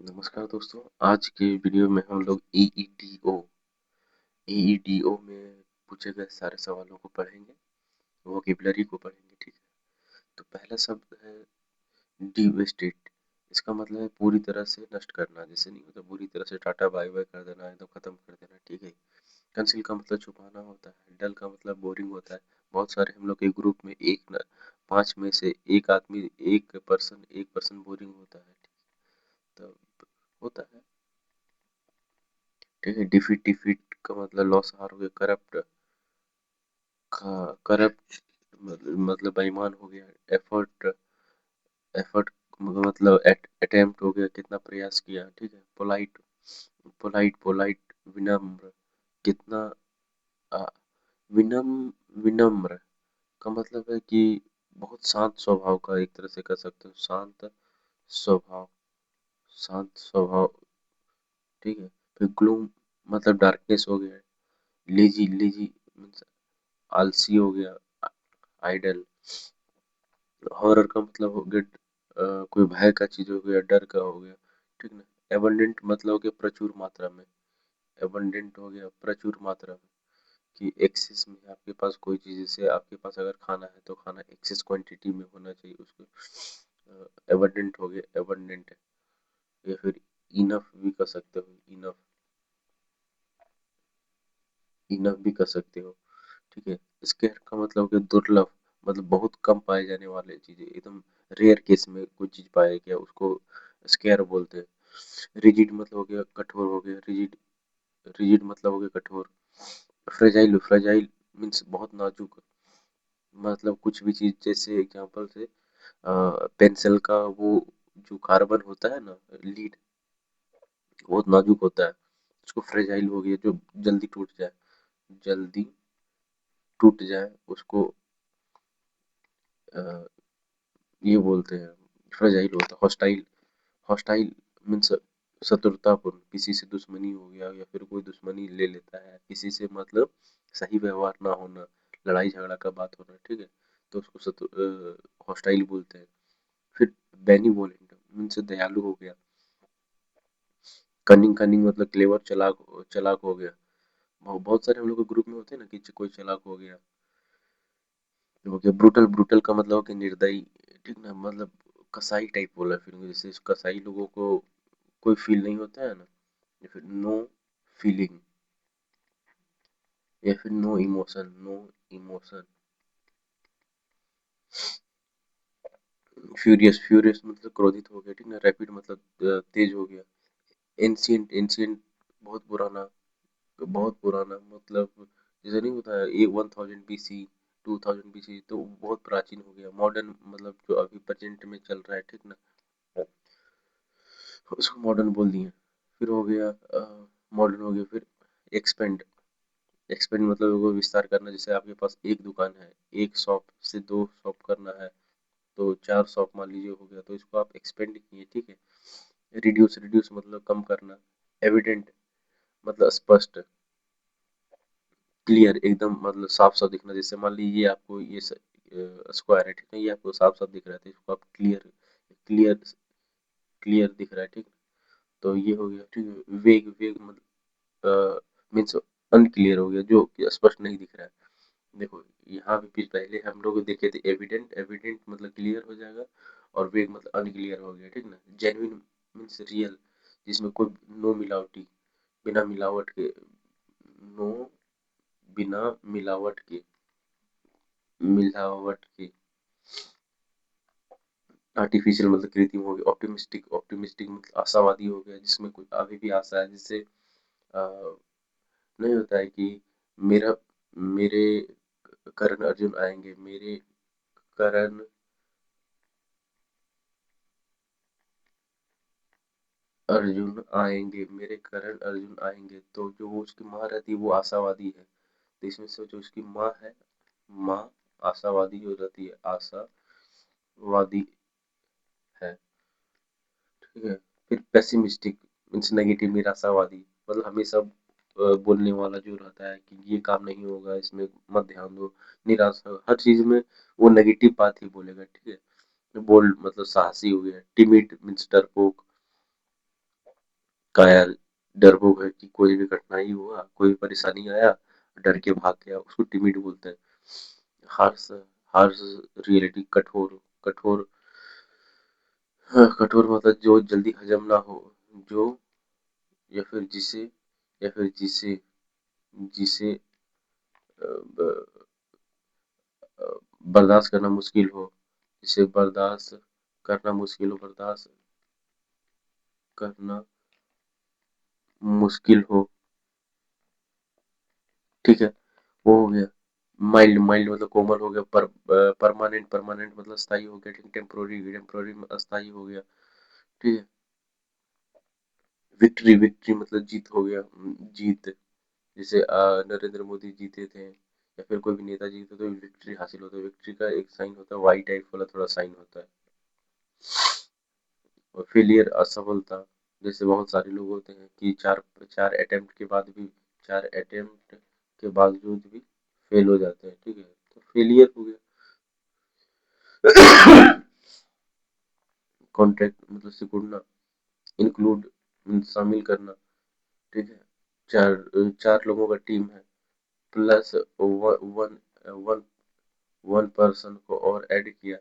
नमस्कार दोस्तों। आज के वीडियो में हम लोग एईडीओ में पूछे गए सारे सवालों को पढ़ेंगे, वोकेबलरी को पढ़ेंगे। ठीक है, तो पहला शब्द है डिवेस्टेट। इसका मतलब है पूरी तरह से नष्ट करना। जैसे नहीं होता, पूरी तरह से टाटा बाय बाय कर देना, एकदम खत्म कर देना। ठीक है। कंसील का मतलब छुपाना होता है। डल का मतलब बोरिंग होता है। बहुत सारे हम लोग के ग्रुप में पांच में से एक आदमी, एक पर्सन बोरिंग होता है। तो होता है। ठीक है। डिफीट डिफीट का मतलब लॉस, हार हो गया। करप्ट करप्ट मतलब बेईमान हो गया। एफर्ट एफर्ट मतलब अटेम्प्ट हो गया, कितना प्रयास किया। ठीक है। पोलाइट पोलाइट विनम्र, कितना आ, विनम्र का मतलब है कि बहुत शांत स्वभाव का, एक तरह से कह सकते हो स्वभाव शांत स्वभाव। ठीक है। फिर ग्लूम मतलब डार्कनेस हो गया। लेजी लेजी आलसी हो गया। आइडल। हॉरर का मतलब हो गया कोई भय का चीज हो गया, डर का हो गया। ठीक ना। एबंडेंट मतलब हो गया प्रचुर मात्रा में। एबंडेंट हो गया प्रचुर मात्रा में, कि एक्सेस में आपके पास कोई चीज, जैसे आपके पास अगर खाना है तो खाना एक्सेस क्वांटिटी में होना चाहिए उसको। एबंडेंट हो गया, एबंडेंट है। या फिर इनफ भी कर सकते हो। इनफ इनफ भी कर सकते हो। ठीक है। स्केयर का मतलब कि दुर्लभ, मतलब बहुत कम पाए जाने वाले चीजें, एकदम रेयर केस में कोई चीज पाया गया उसको स्केयर बोलते हैं। रिजिड मतलब हो गया कठोर हो गया। रिजिड मतलब हो गया कठोर। फ्रेजाइल फ्रेजाइल मीन्स बहुत नाजुक। मतलब कुछ भी चीज, जैसे एग्जांपल से पेंसिल का वो जो कार्बन होता है ना, लीड, बहुत नाजुक होता है। उसको फ्रेजाइल हो गया, जो जल्दी टूट जाए उसको अ, ये बोलते हैं फ्रेजाइल होता है। हॉस्टाइल हॉस्टाइल मीन्स शत्रुतापूर्ण, किसी से दुश्मनी हो गया या फिर कोई दुश्मनी ले लेता है किसी से, मतलब सही व्यवहार ना होना, लड़ाई झगड़ा का बात होना। ठीक है। तो उसको हॉस्टाइल बोलते हैं। फिर बेनिवोलेंट मीन्स दयालु हो गया। कनिंग कनिंग मतलब क्लेवर, चलाक चलाक हो गया। बहुत सारे हम लोग के ग्रुप में होते हैं ना कि कोई चालाक हो गया। हो गया ब्रूटल। ब्रूटल का मतलब हो गया निर्दयी। ठीक ना। मतलब कसाई टाइप बोला फिर, जैसे कसाई लोगों को कोई फील नहीं होता है ना, या फिर नो फीलिंग, या फिर नो इमोशन। फ्यूरियस फ्यूरियस मतलब क्रोधित हो गया। ठीक ना। रैपिड मतलब तेज हो गया। एंशियंट एंशियंट बहुत पुराना मतलब, जैसे नहीं होता है ये 1000 BC, 2000 BC, तो बहुत प्राचीन हो गया। मॉडर्न मतलब जो अभी प्रेजेंट में चल रहा है। ठीक ना। उसको मॉडर्न बोल दिए। फिर हो गया मॉडर्न हो गया। फिर एक्सपेंड एक्सपेंड मतलब वो विस्तार करना। जैसे आपके पास एक दुकान है, एक शॉप से दो शॉप करना है, तो चार शॉप मान लीजिए हो गया, तो इसको आप एक्सपेंड किए। ठीक है। रिड्यूस रिड्यूस मतलब कम करना। एविडेंट मतलब स्पष्ट, क्लियर एकदम, मतलब साफ साफ दिखना। जैसे मान लीजिए आपको ये स्क्वायर है, ठीक है, ये आपको साफ साफ दिख रहा है, तो इसको आप क्लियर क्लियर दिख रहा है। ठीक। तो ये हो गया। ठीक है। वेग वेग मतलब मीन्स अनक्लियर हो गया, जो कि स्पष्ट नहीं दिख रहा है। देखो, यहाँ पे फिर पहले हम लोग देखे थे एविडेंट। एविडेंट मतलब क्लियर हो जाएगा, और वेग मतलब अनक्लियर हो गया। ठीक ना। जेन्युइन मीन्स रियल, जिसमें कोई नो मिलावटी, बिना मिलावट के, नो बिना मिलावट के। आर्टिफिशियल मतलब कृत्रिम हो गया। ऑप्टिमिस्टिक ऑप्टिमिस्टिक मतलब आशावादी हो गया, जिसमें कोई अभी भी आशा है। जिससे नहीं होता है कि मेरा मेरे करण अर्जुन आएंगे, मेरे करण मेरे करण अर्जुन आएंगे, तो जो वो उसकी माँ रहती है वो आशावादी है। तो इसमें से जो उसकी माँ है, माँ आशावादी हो जाती है, आशावादी है। ठीक है। फिर पेसिमिस्टिक मीन्स नेगेटिव, निराशावादी, मतलब हमेशा बोलने वाला जो रहता है कि ये काम नहीं होगा, इसमें मत ध्यान दो। निराशा, हर चीज में वो नेगेटिव बात ही बोलेगा। ठीक है। बोल्ड मतलब साहसी हो गया। टिमिड मीन्स डरपोक। कायल, डरपोक है कि कोई भी कठिनाई हुआ, कोई भी परेशानी आया, डर के भाग गया, उसको टिमिड बोलते हैं। हार्श, हार्श रियलिटी, कठोर, कठोर, हाँ, कठोर मतलब जो जल्दी हजम ना हो, जो या फिर जिसे या फिर जिसे जिसे बर्दाश्त करना मुश्किल हो, जिसे बर्दाश्त करना मुश्किल हो, बर्दाश्त करना मुश्किल हो, ठीक है, वो हो गया। माइल्ड, माइल्ड मतलब कोमल हो गया। परमानेंट, परमानेंट मतलब स्थायी हो गया। ठीक, टेम्पोररी, टेम्पोररी अस्थायी हो गया। ठीक है। विक्ट्री, विक्ट्री मतलब जीत हो गया, जीत। जैसे नरेंद्र मोदी जीते थे या फिर कोई भी नेता जीते तो विक्ट्री हासिल होता है। विक्ट्री का एक साइन होता है वाई टाइप वाला, थोड़ा साइन होता है। और फेलियर, असफलता। जैसे बहुत सारे लोग होते हैं कि चार चार अटेम्प्ट के बाद भी, चार अटेम्प्ट के बावजूद भी फेल हो जाते हैं। ठीक है, तो फेलियर हो गया। कॉन्ट्रैक्ट मतलब सिकुड़ना, इंक्लूड शामिल करना। ठीक है, चार चार लोगों का टीम है, plus one one one person को और ऐड किया,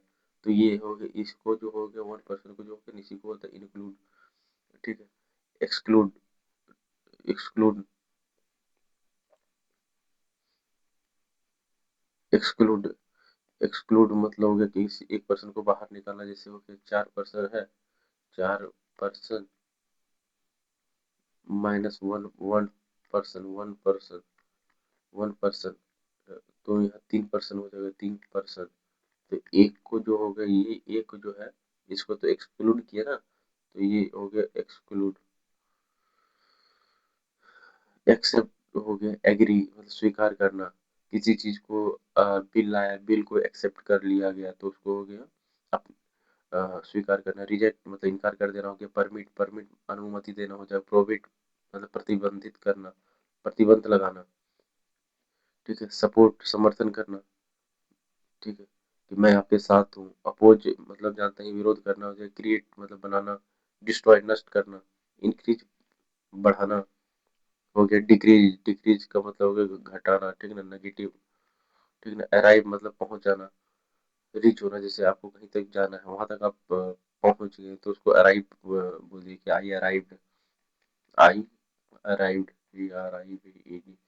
तो ये हो गया, इसको जो हो गया वन पर्सन को जो हो गया, इसी को होता है इंक्लूड। ठीक है। एक्सक्लूड, एक्सक्लूड, एक्सक्लूड, एक्सक्लूड मतलब हो गया कि किसी एक पर्सन को बाहर निकालना। जैसे हो गया चार पर्सन है, चार person minus one, one person, one person, one person, तो यहाँ तीन पर्सन हो जाएगा, तीन पर्सन। तो एक को जो हो गया, ये एक जो है, इसको तो एक्सक्लूड किया ना, तो ये हो गया एक्सक्लूड। एक्सेप्ट हो गया एग्री मतलब स्वीकार करना। किसी चीज को बिल आया, बिल को एक्सेप्ट कर लिया गया, तो उसको हो गया स्वीकार करना। रिजेक्ट मतलब इनकार कर देना हो गया। परमिट, परमिट अनुमति देना हो जाए। प्रोहिबिट मतलब प्रतिबंधित करना, प्रतिबंध लगाना। ठीक है। सपोर्ट समर्थन करना। ठीक है, कि मैं आपके साथ हूँ। अपोज मतलब जानते हैं विरोध करना हो जाए। क्रिएट मतलब बनाना। डिस्ट्रॉय नष्ट करना। इंक्रीज बढ़ाना हो गया। डिक्रीज, डिक्रीज का मतलब हो गया घटाना। ठीक है ना, नेगेटिव। ठीक है ना। अराइव मतलब पहुंच जाना, रीच होना। जैसे आपको कहीं तक जाना है, वहां तक आप पहुंच गए, तो उसको अराइव बोलिए कि I arrived, I arrived, G R I V E D.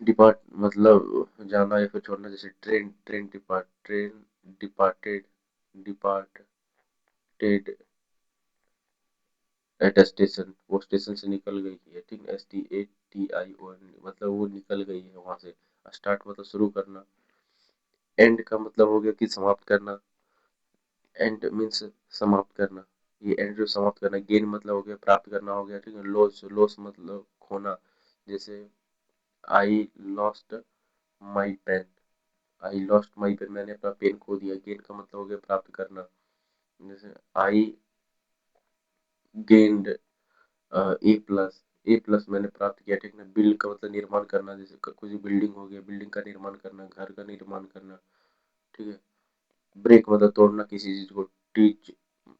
Depart मतलब जाना या फिर छोड़ना। जैसे train, train depart, train departed, departed at station, वो स्टेशन से निकल गई है। ठीक है। S T A T I O N मतलब वो निकल गई है वहां से। स्टार्ट मतलब शुरू करना। एंड का मतलब हो गया कि समाप्त करना। एंड मीन्स समाप्त करना। ये एंड जो समाप्त करना। गेन मतलब हो गया प्राप्त करना हो गया। ठीक है। लॉस, लॉस मतलब खोना। जैसे I lost my pen, I lost my pen मैंने अपना पेन खो दिया। गेन का मतलब हो गया प्राप्त करना। जैसे I gained A plus, A plus मैंने प्राप्त किया। ठीक है। बिल्ड का मतलब निर्माण करना। जैसे कुछ बिल्डिंग हो गया, बिल्डिंग का निर्माण करना, घर का निर्माण करना। ठीक है। ब्रेक मतलब तोड़ना किसी चीज को। टीच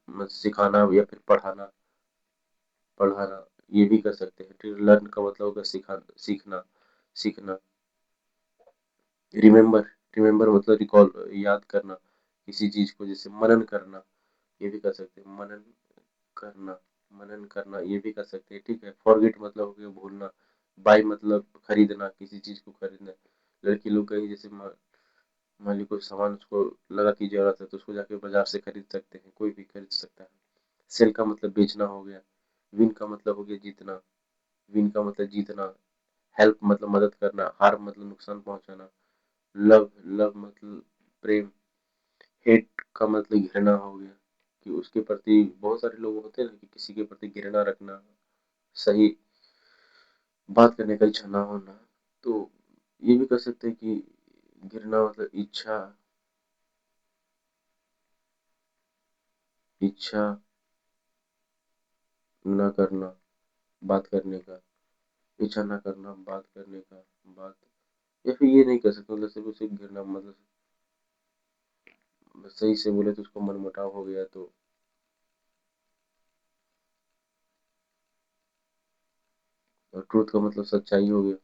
मतलब सिखाना या फिर पढ़ाना, पढ़ाना ये भी कर सकते हैं। ठीक है। लर्न का मतलब होगा सिखा, सीखना, सीखना। रिमेम्बर, रिमेम्बर मतलब रिकॉल याद करना किसी चीज को। जैसे मनन करना, ये भी कर सकते हैं। मनन करना, मनन करना ये भी कर सकते हैं। ठीक है। फॉरगेट मतलब हो गया भूलना। बाय मतलब खरीदना, किसी चीज को खरीदना। लड़की लोग कहीं जैसे मान ली कोई सामान उसको लगा कि जरूरत है, तो उसको जाके बाजार से खरीद सकते हैं, कोई भी खरीद सकता है। सेल का मतलब बेचना हो गया। विन का मतलब हो गया जीतना, विन का मतलब जीतना। हेल्प मतलब मदद करना। हार्म मतलब नुकसान पहुंचाना। लव, लव मतलब प्रेम। हेट का मतलब घृणा हो गया, कि उसके प्रति बहुत सारे लोग होते हैं ना कि किसी के प्रति घृणा रखना, सही बात करने का इच्छा ना होना। तो ये भी कर सकते हैं कि घृणा मतलब इच्छा, इच्छा न करना बात करने का, इच्छा न करना बात करने का, बात। या फिर ये नहीं कर सकते मतलब सिर्फ उसे घृणा मतलब सही से बोले तो उसको मनमुटाव हो गया, तो ट्रूथ का मतलब सच्चाई हो गया।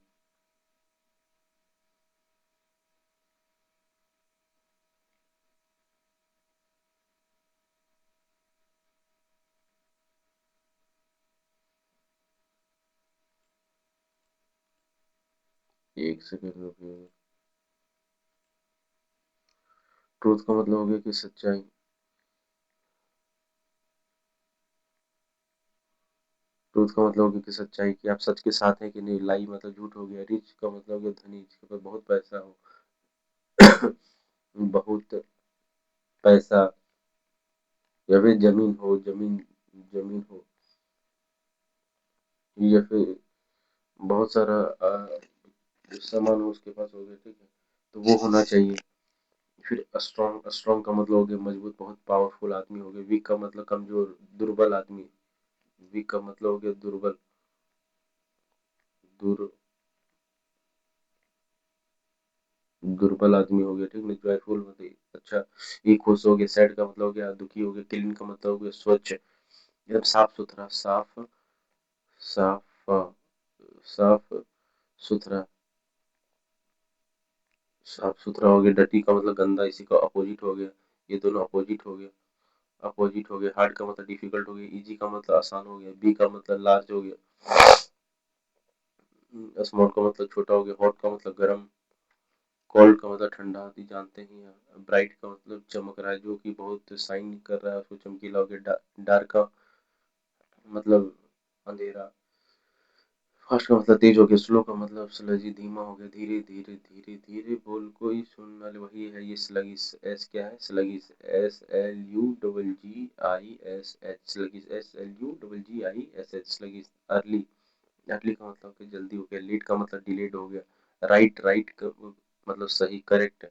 एक सेकंड रुकिए। ट्रूथ का मतलब हो गया कि सच्चाई। ट्रूथ का मतलब हो गया कि सच्चाई, कि आप सच के साथ हैं कि नहीं। लाई मतलब झूठ हो गया। रिच का मतलब हो गया धनी, जिसके पास बहुत पैसा हो। बहुत पैसा, या फिर जमीन हो, जमीन, जमीन हो, या फिर बहुत सारा सामान हो उसके पास हो गया, ठीक है, तो वो होना चाहिए। फिर स्ट्रॉन्ग, स्ट्रॉन्ग का मतलब हो गया मजबूत, बहुत पावरफुल आदमी हो गया। वीक का मतलब कमजोर, दुर्बल आदमी। वीक का मतलब हो गया दुर्बल, दुर दुर्बल आदमी हो गया, ठीक है। जॉयफुल मतलब अच्छा। ये खुश हो गया। सैड का मतलब हो गया दुखी हो गया। क्लीन का मतलब हो गया स्वच्छ, एकदम साफ सुथरा, साफ, साफ, साफ सुथरा, साफ सुथरा हो गया। डर्टी का मतलब गंदा, इसी का अपोजिट हो गया। ये दोनों अपोजिट हो गया, अपोजिट हो गया। हार्ड का मतलब डिफिकल्ट हो गया। इजी का मतलब आसान हो गया। बी का मतलब लार्ज हो गया। स्मॉल का मतलब छोटा हो गया। हॉट का मतलब गर्म। कोल्ड का मतलब ठंडा, आदि जानते ही हैं। ब्राइट का मतलब चमक रहा है, जो कि बहुत शाइन कर रहा है, उसको चमकीला हो गया। डार्क का मतलब अंधेरा। फास्ट का मतलब तेज हो गया। स्लो का मतलब स्लजी, धीमा हो गया। धीरे धीरे धीरे धीरे बोल कोई सुनना ले, वही है ये स्लगिश। एस क्या है? Sluggish. SLUGGISH, sluggish. SLUGGISH, sluggish. Early, early का मतलब कि जल्दी हो गया। लेट का मतलब डिलेड हो गया। राइट, राइट का मतलब सही, करेक्ट।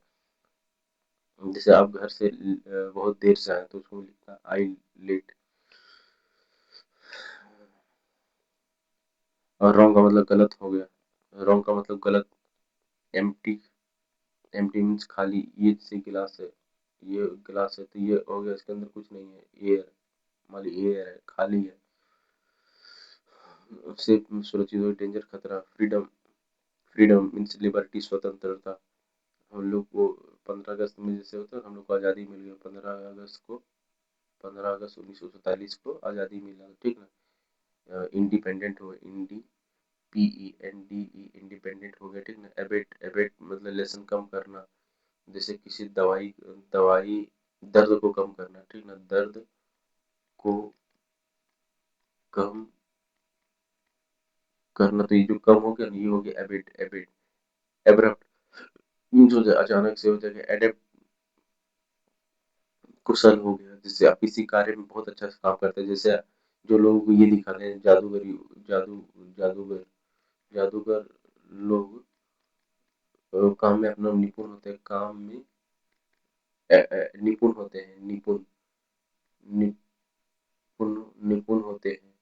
जैसे आप घर से बहुत देर से आए तो उसको लिखा आई लेट। और रॉन्ग का मतलब गलत हो गया। रॉन्ग का मतलब गलत। एम्प्टी, एम्प्टी मीन्स खाली। ये जैसे गिलास है, ये गिलास है तो ये हो गया, इसके अंदर कुछ नहीं है। एयर, मान ली एयर है, खाली है। सेफ सुरक्षित हो, डेंजर खतरा। फ्रीडम, फ्रीडम मीन्स लिबर्टी, स्वतंत्रता। हम लोग को 15 अगस्त में जैसे होता है, हम लोग को आज़ादी मिल गई 15 अगस्त को। 15 अगस्त 1947 को आज़ादी मिला, ठीक ना। इंडिपेंडेंट हो, इंडी, PENDE, इंडिपेंडेंट हो गया, ठीक ना। एबेट, एबेट मतलब लेसन कम करना। जैसे किसी दवाई, दवाई दर्द को कम करना, ठीक ना। दर्द को कम करना, तो ये जो कम हो गया ना, ये हो गया एबिट, एबिट। एब्रप्ट मीन्स हो जाए अचानक से, हो जाएगा। एडेप्ट कुशल हो गया, जिससे आप किसी कार्य में बहुत अच्छा से काम करते हैं। जैसे जो लोग ये दिखाते हैं जादूगरी, जादू, जादूगर, जादूगर लोग काम में अपना निपुण होते हैं। काम में निपुण होते हैं। निपुण, निपुण, निपुण होते हैं।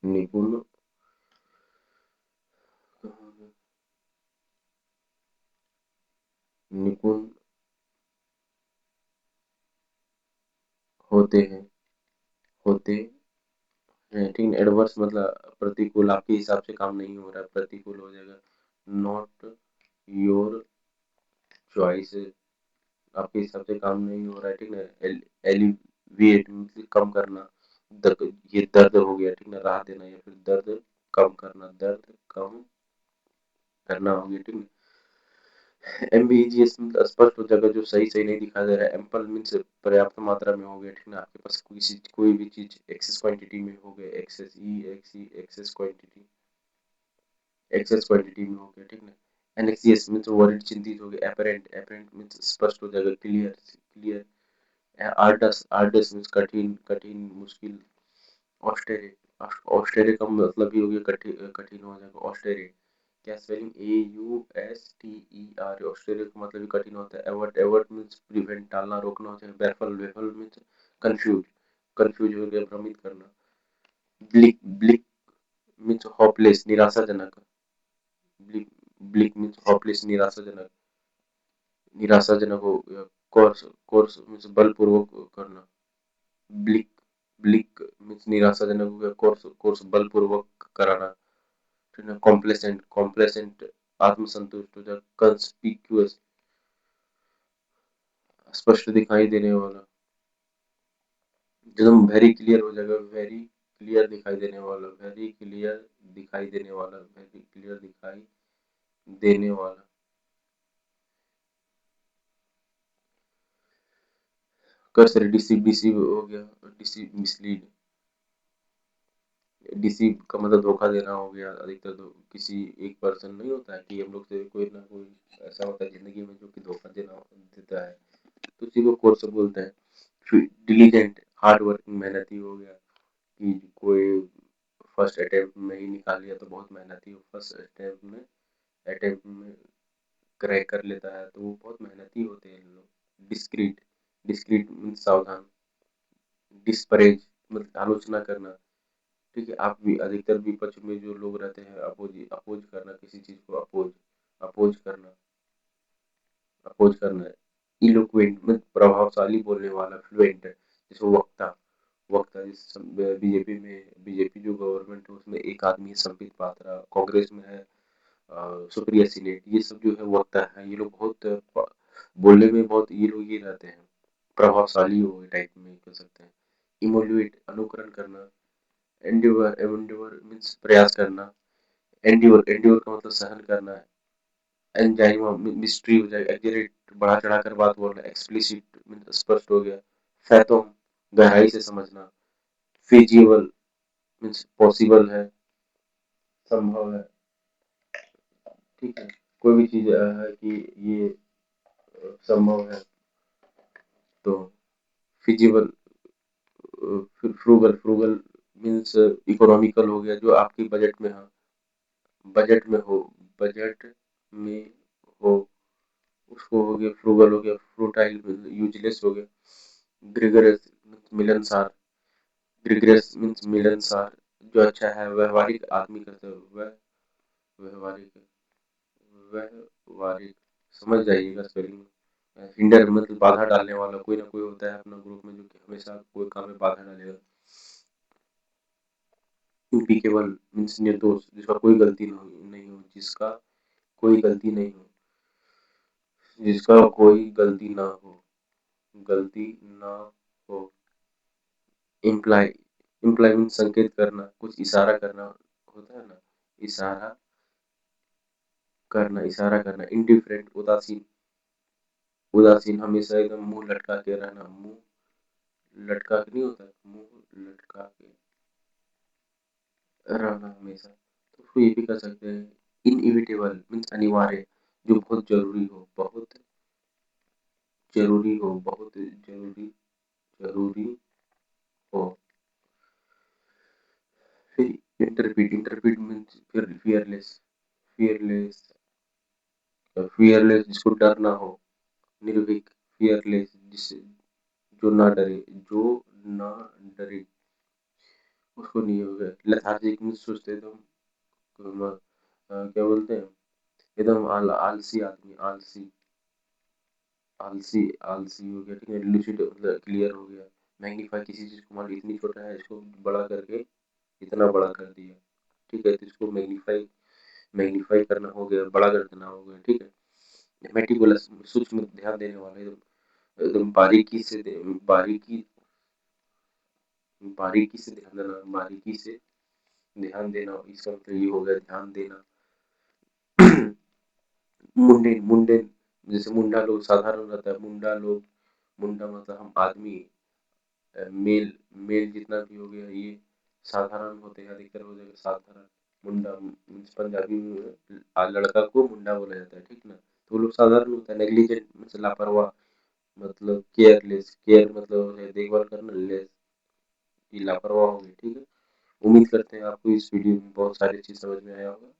निपुण, निपुण होते हैं, होते हैं, ठीक है। एडवर्स मतलब प्रतिकूल, आपके हिसाब से काम नहीं हो रहा है, प्रतिकूल हो जाएगा। नॉट योर चॉइस, आपके हिसाब से काम नहीं हो रहा है, ठीक है। एलिविएट मतलब कम करना। दर्द, ये दर्द हो गया, ठीक है, राहत देना, या फिर दर्द कम करना, दर्द कम करना हो गया, ठीक है। एमबीजीएस मतलब स्पष्ट हो जाएगा, जो सही सही नहीं दिखा दे रहा है। एम्पल मीन्स पर्याप्त मात्रा में हो गया, ठीक है। आपके पास कोई भी चीज एक्सेस क्वांटिटी में हो गया। Excess, excess quantity, excess quantity में हो गया, ठीक है। एनएक्सियस मीन्स वरीड, चिंतित हो गया। एपरेंट, एपरेंट मीन्स स्पष्ट हो जाएगा, क्लियर, क्लियर। आर्डस, आर्डस मीन्स कठिन, कठिन, मुश्किल। ऑस्टेरे, ऑस्टेरे का मतलब भी हो गया कठिन, कठिन हो जाएगा। ऑस्टेरे क्या स्पेलिंग? AUSTER। ऑस्ट्रेलिया का मतलब भी कठिन होता है। एवर्ट, एवर्ट मीन्स प्रिवेंट, टालना, रोकना होता है। Baffle, baffle means confuse, confuse हो गया, भ्रमित करना। ब्लिक, ब्लिक मीन्स होपलेस, निराशाजनक। ब्लिक, ब्लिक मीन्स होपलेस, निराशाजनक, निराशाजनक हो गया। कोर्स, कोर्स मीन्स बलपूर्वक करना। ब्लिक ब्लिक मीन्स निराशाजनक हो गया, कोर्स बलपूर्वक कराना, ठीक है। कॉम्प्लेसेंट कॉम्प्लेसेंट आत्मसंतुष्ट हो जाए। कंस्पिक्यूअस स्पष्ट दिखाई देने वाला, एकदम वेरी क्लियर हो जाएगा, वेरी क्लियर दिखाई देने वाला, वेरी क्लियर दिखाई देने वाला, वेरी क्लियर दिखाई देने वाला। कर्सर डिसीव डिसीव हो गया, डिसीव मिसलीड, डिसीव का मतलब धोखा देना हो गया। अधिकतर तो किसी एक पर्सन नहीं होता है कि हम लोग से कोई ना कोई ऐसा होता है जिंदगी में जो कि धोखा देना देता है, तो उसी को कोर्स बोलते हैं। फिर डिलीजेंट हार्ड वर्किंग मेहनती हो गया, कि कोई फर्स्ट अटेम्प्ट में ही निकाल लिया तो बहुत मेहनती हो, फर्स्ट अटेम्प्ट में क्रैक कर लेता है तो वो बहुत मेहनती होते हैं लोग। डिस्क्रीट डिस्क्रीट मीन्स सावधान। डिस्परेज मतलब आलोचना करना, ठीक है। आप भी अधिकतर विपक्ष में जो लोग रहते हैं, अपोज करना, किसी चीज को अपोज करना, अपोज करना है। इलोक्वेंट मतलब प्रभावशाली बोलने वाला, फ्लुएंट जैसे वक्ता, वक्ता जिस बीजेपी में, बीजेपी जो गवर्नमेंट है उसमें एक आदमी है संबित पात्रा, कांग्रेस में है सुप्रिया सिनेट, ये सब जो है वक्ता है, ये लोग बहुत बोलने में बहुत ये लोग ये रहते हैं, प्रभावशाली हो टाइप में कह सकते हैं। इमोलुएट अनुकरण करना। एंड्योर एंड्योर मीन्स प्रयास करना। एंड्योर एंड्योर का मतलब सहन करना है। एंजाइमा मिस्ट्री हो जाएगा, एग्जैगरेट बढ़ा चढ़ा कर बात बोलना, एक्सप्लिसिट मीन्स स्पष्ट हो गया। फैथोम गहराई से समझना। फिजिबल मीन्स पॉसिबल है, संभव है, ठीक है। कोई भी चीज है कि ये संभव है, तो feasible. Frugal frugal means economical हो गया, जो आपकी बजट में है, बजट में हो, बजट में हो, उसको हो गया फ्रूगल हो गया। फ्रूटाइल यूजलेस हो गया। ग्रिगरस मिलनसार, ग्रिगरस मीन्स मिलनसार, जो अच्छा है। व्यवहारिक आदमी कहते हैं वह, व्यवहारिक, व्यवहारिक समझ जाइएगा स्पेलिंग में। हिंडर मतलब बाधा डालने वाला, कोई ना कोई होता है अपना ग्रुप में जो कि हमेशा कोई काम में बाधा डालेगा। इम्पीकेबल मीन्स निर्दोष, जिसका कोई गलती नहीं हो, जिसका कोई गलती नहीं हो, जिसका कोई गलती ना हो, गलती ना हो। इम्प्लाई इम्प्लाई मीन्स संकेत करना, कुछ इशारा करना होता है ना, इशारा करना, इशारा करना। इंडिफरेंट उदासीन, उदासीन हमेशा एकदम मुंह लटका के रहना, मुंह लटका के नहीं होता, मुंह लटका के रहना हमेशा, तो उसको ये भी कर सकते हैं। इनइविटेबल मीन्स अनिवार्य, जो बहुत जरूरी हो, बहुत जरूरी हो, बहुत जरूरी, जरूरी हो। फिर interpret interpret means fearless, fearless, fearless जिसको डर ना हो, निर्भीक। फियरलेस जिससे, जो ना डरे, जो ना डरे, उसको नहीं होगा। लेथार्जिक मीन्स सुस्त एकदम, क्या बोलते हैं, एकदम आलसी आदमी, आलसी, आलसी, आलसी हो गया, ठीक है। लूसिड मतलब क्लियर हो गया। मैग्नीफाई किसी चीज को मान लो इतनी छोटा है, इसको बड़ा करके इतना बड़ा कर दिया, ठीक है, तो इसको मैग्नीफाई, मैग्नीफाई करना हो गया, बड़ा कर देना हो गया, ठीक है। मेटिकुलस सूक्ष्म ध्यान देने वाला, एकदम एकदम बारीकी से बारीकी, बारीकी से ध्यान देना, बारीकी से ध्यान देना, इसका मतलब ये हो गया ध्यान देना। मुंडेन मुंडेन जैसे मुंडा लोग साधारण रहता है, मुंडा लोग, मुंडा मतलब हम आदमी, मेल, मेल जितना भी हो गया ये साधारण होते हैं, अधिकतर हो जाएगा साधारण। मुंडा मीन्स पंजाबी में लड़का को मुंडा बोला जाता है, ठीक ना, तो वो लोग साधारण होता है। नेग्लिजेंट मतलब लापरवाह, मतलब केयरलेस, केयर मतलब देखभाल करना, लेस ये लापरवाह हो गई, ठीक है। उम्मीद करते हैं आपको इस वीडियो में बहुत सारी चीज समझ में आया होगा।